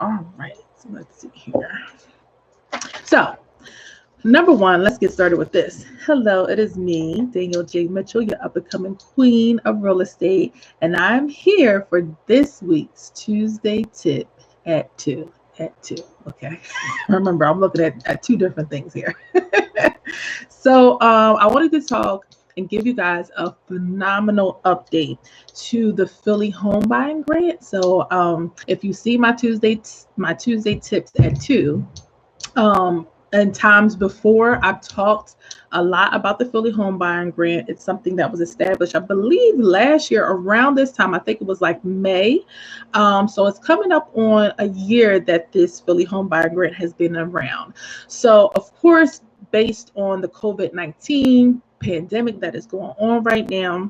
All right, so let's see here. So, number one, let's get started with this. Hello, it is me, Danielle J. Mitchell, your up and coming queen of real estate, and I'm here for this week's Tuesday tip at 2. At 2, okay? Remember, I'm looking at two different things here. So, I wanted to talk and give you guys a phenomenal update to the Philly home buying grant. So, if you see my Tuesday tips at 2, and times before, I've talked a lot about the Philly home buying grant. It's something that was established, I believe, last year around this time. I think it was like May. So it's coming up on a year that this Philly home buying grant has been around. So, of course, based on the COVID-19 pandemic that is going on right now,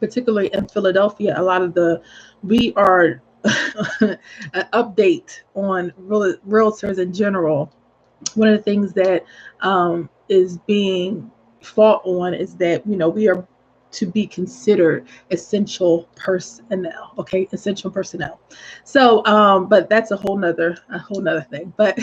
particularly in Philadelphia, a lot of we are an update on realtors in general. One of the things that is being fought on is that we are to be considered essential personnel. Okay, essential personnel. So, but that's a whole nother thing. But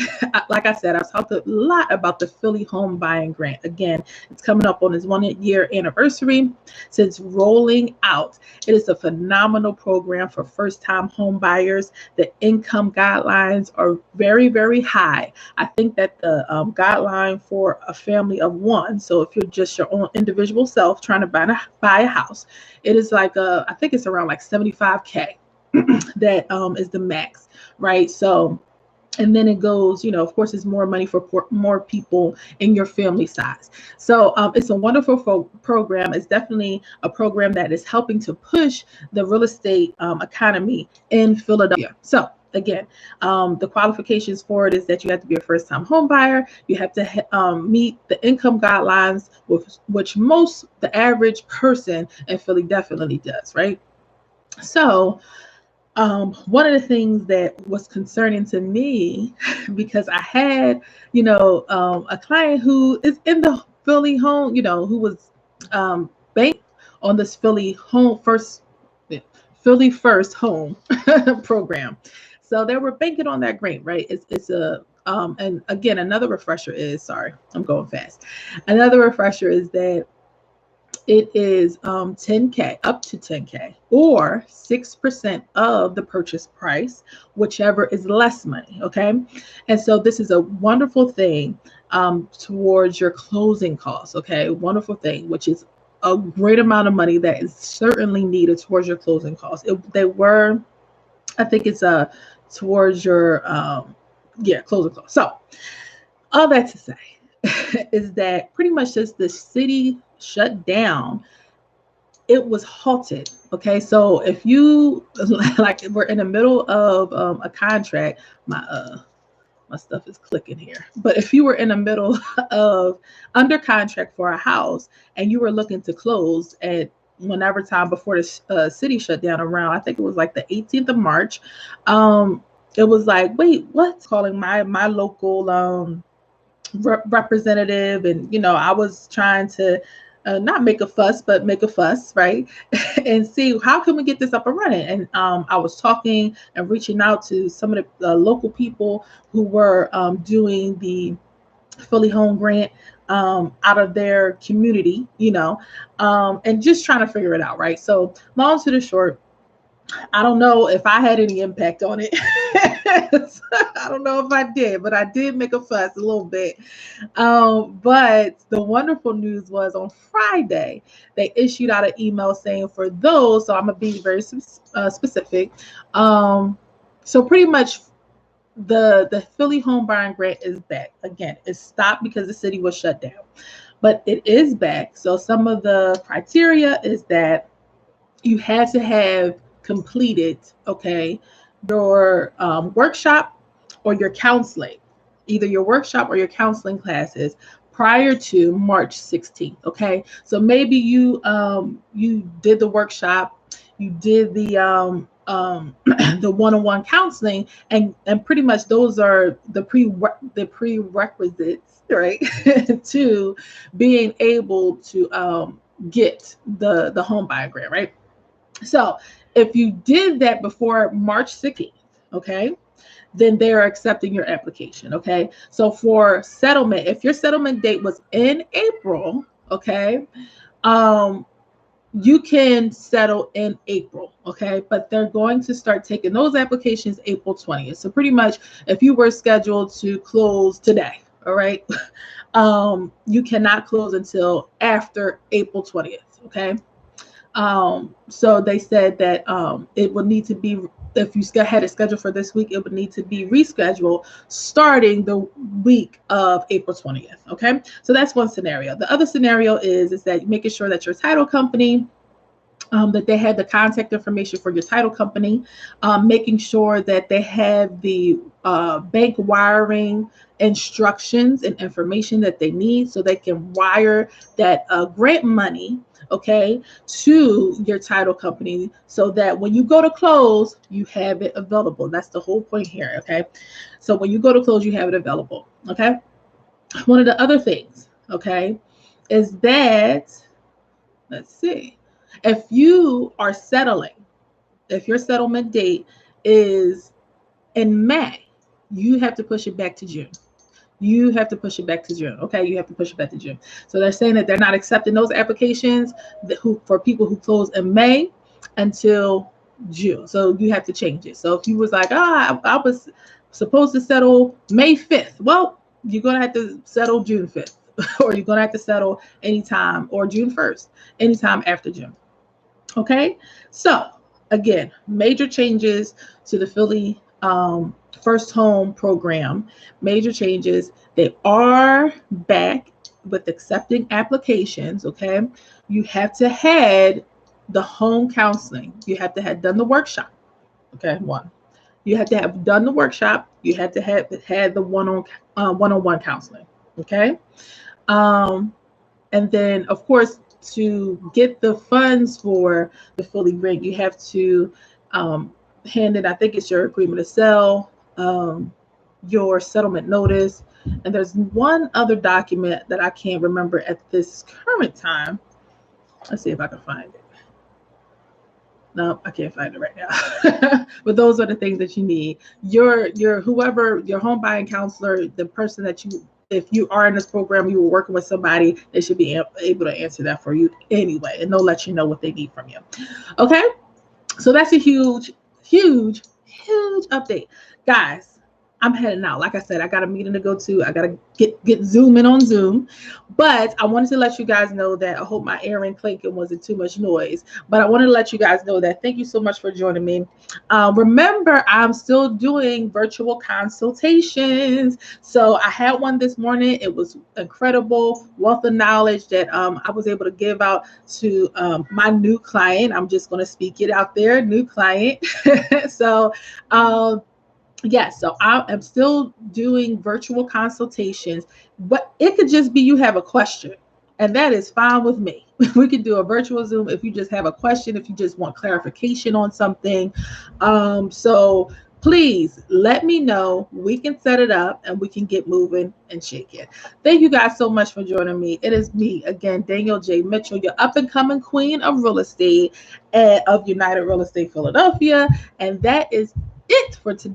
like I said, I've talked a lot about the Philly home buying grant. Again, it's coming up on its 1 year anniversary since rolling out. It is a phenomenal program for first-time home buyers. The income guidelines are very, very high. I think that the guideline for a family of one, so if you're just your own individual self trying to buy a house, it is like I think it's around like 75K that is the max, right? So, and then it goes, of course, it's more money for more people in your family size. So it's a wonderful program. It's definitely a program that is helping to push the real estate economy in Philadelphia. So again, the qualifications for it is that you have to be a first-time home buyer. You have to meet the income guidelines, which the average person in Philly definitely does, right? So one of the things that was concerning to me, because I had, a client who is in the Philly home, who was banked on this Philly First Home program. So they were banking on that grant, right? It's a and again, another refresher is, sorry, I'm going fast. Another refresher is that it is 10K, up to 10K, or 6% of the purchase price, whichever is less money. Okay. And so this is a wonderful thing towards your closing costs. Okay. Wonderful thing, which is a great amount of money that is certainly needed towards your closing costs. I think it's towards your, closing costs. So all that to say is that pretty much just the city shut down. It was halted. Okay, so if you like, we're in the middle of a contract. My stuff is clicking here. But if you were in the middle of under contract for a house and you were looking to close at whenever time before the city shut down around, I think it was like the 18th of March. It was like, wait, what? Calling my local representative, and I was trying to not make a fuss, but make a fuss, right? And see how can we get this up and running. And I was talking and reaching out to some of the local people who were doing the Philly home grant out of their community, and just trying to figure it out, right? So long to the short, I don't know if I had any impact on it. I don't know if I did, but I did make a fuss a little bit. But the wonderful news was on Friday, they issued out an email saying for those, so I'm going to be very specific. So pretty much the Philly home buying grant is back. Again, it stopped because the city was shut down, but it is back. So some of the criteria is that you had to have completed, okay, your workshop or your counseling, either your workshop or your counseling classes prior to March 16th. Okay, so maybe you did the workshop, you did the the one-on-one counseling, and pretty much those are the prerequisites, right, to being able to get the home buyer grant, right? So if you did that before March 16th, okay, then they're accepting your application. Okay. So for settlement, if your settlement date was in April, okay, you can settle in April, okay? But they're going to start taking those applications April 20th. So pretty much if you were scheduled to close today, all right, you cannot close until after April 20th, okay? So they said that it would need to be, if you had it scheduled for this week, it would need to be rescheduled starting the week of April 20th. Okay, so that's one scenario. The other scenario is that making sure that your title company, that they have the contact information for your title company, making sure that they have the bank wiring instructions and information that they need so they can wire that grant money, okay, to your title company so that when you go to close, you have it available. That's the whole point here, okay? So when you go to close, you have it available, okay? One of the other things, okay, is that, let's see, if you are settling, if your settlement date is in May, you have to push it back to June. You have to push it back to June. Okay, you have to push it back to June. So they're saying that they're not accepting those applications for people who close in May until June. So you have to change it. So if you was like, I was supposed to settle May 5th, well, you're gonna have to settle June 5th, or you're gonna have to settle anytime, or June 1st, anytime after June. Okay, so again, major changes to the Philly First Home program, major changes. They are back with accepting applications. Okay, you have to have the home counseling. You have to have done the workshop. Okay, one. You have to have done the workshop. You have to have had the one-on-one counseling. Okay, and then of course, to get the funds for the Philly grant, you have to hand in, I think it's your agreement to sell, your settlement notice, and there's one other document that I can't remember at this current time. Let's see if I can find it. No, I can't find it right now. But those are the things that you need. Your whoever, your home buying counselor, the person that you, if you are in this program, you were working with somebody, they should be able to answer that for you anyway, and they'll let you know what they need from you. Okay, so that's a huge update, guys. I'm heading out. Like I said, I got a meeting to go to. I got to get zooming on Zoom. But I wanted to let you guys know that I hope my airing clinking wasn't too much noise. But I wanted to let you guys know that thank you so much for joining me. Remember, I'm still doing virtual consultations. So I had one this morning. It was incredible wealth of knowledge that I was able to give out to my new client. I'm just going to speak it out there, new client. So, yes, so I am still doing virtual consultations, but it could just be you have a question, and that is fine with me. We could do a virtual Zoom if you just have a question, if you just want clarification on something. So please let me know. We can set it up and we can get moving and shake it. Thank you guys so much for joining me. It is me again, Danielle J. Mitchell, your up and coming queen of real estate of United Real Estate Philadelphia. And that is it for today.